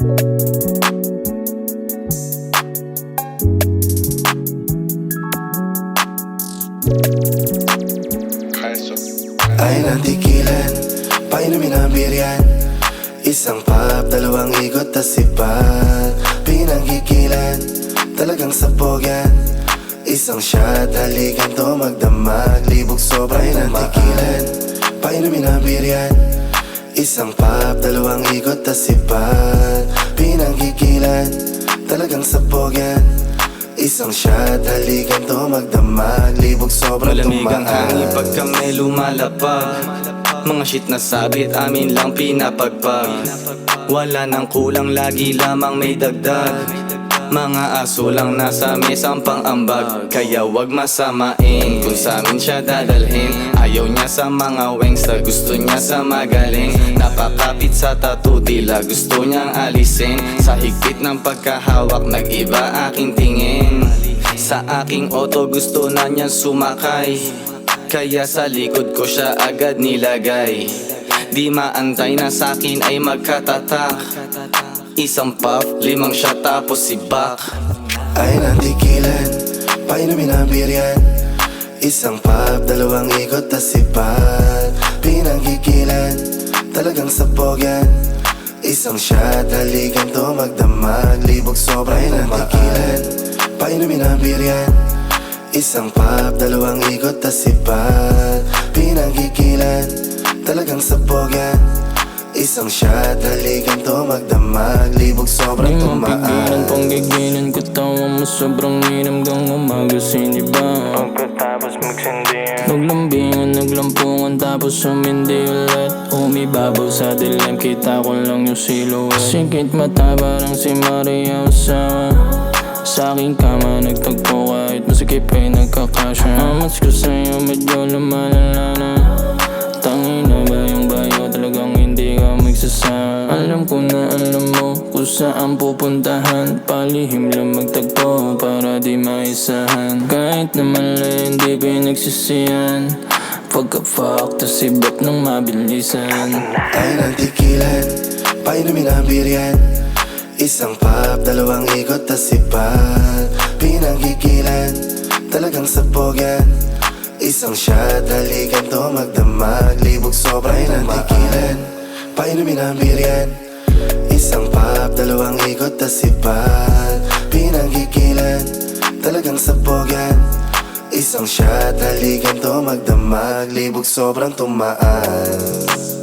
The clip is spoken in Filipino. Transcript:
Ay nantikilan, painumin ang biryan. Isang pop, dalawang ikot, tas sipat. Pinanggigilan, talagang sabog yan. Isang shot, halikan to magdamag. Libog sobra, ay nantikilan, painumin ang biryan. Isang pop, dalawang ikot, tas sipat. Pinanggigilan, talagang sabog yan. Isang shot, halikan to magdamag. Libog sobrang malamig ang tumaan. hangin pag kami lumalapag. Mga shit na sabit, amin lang pinapagpag. Wala nang kulang, lagi lamang may dagdag. Mga aso lang nasa mesang pang-ambag. Kaya wag masamain kung sa'min siya dadalhin. Ayaw niya sa mga wengsta, gusto niya sa magaling. Napakapit sa tattoo, tila gusto niyang alisin. Sa higpit ng pagkahawak, nag-iba aking tingin. Sa aking auto, gusto na niyang sumakay. Kaya sa likod ko siya agad nilagay. Di maantay na sa'kin ay magkatatak. Isang puff, 5 shot tapos si Bak. Ay nantikilan, painumin ang biryan. Isang pop, dalawang ikot, tas sipat. Pinanggigilan, talagang sabog yan. Isang shot, halikan to magdamag. Libog sobra, ay nantikilan, painumin ang biryan. Isang pop, dalawang ikot, tas sipat. Pinanggigilan, talagang sabog yan. Isang shot, halikan to magdamag. Libog sobrang Di tumaan. mapigilan, panggigilan ko tawa mo. Sobrang inam gang umaga, siniba. Pagkatapos magsindi, Naglambingan, naglampungan, tapos sumindi ulit. Umibabaw sa dilim, kita ko lang yung silhouette. Sikit mata, parang si Maria Osawa. Sa aking kama, nagtagpo kahit masikip ay nagkakasya. Amas ko sa'yo, medyo lumalala na. Tangina ba yung bayo, talagang hindi ka magsasama. Alam ko na alam mo kung saan pupuntahan. Palihim lang magtagpo para di maisahan. Kahit naman lang hindi pinagsisihan. Pagka-fuck, tas ibat ng mabilisan. Ay nantikilan, painumin ang biryan. Isang pop, dalawang ikot, tas sipat. Pinanggigilan, talagang sabog yan. Isang shot, halikan to magdamag. Libog sobra, ay nantikilan, painumin ang biryan. Isang pop, dalawang ikot, tas sipat. Pinanggigilan, talagang sabog yan. Isang shot, halikan to magdamag. Libog sobrang tumaan.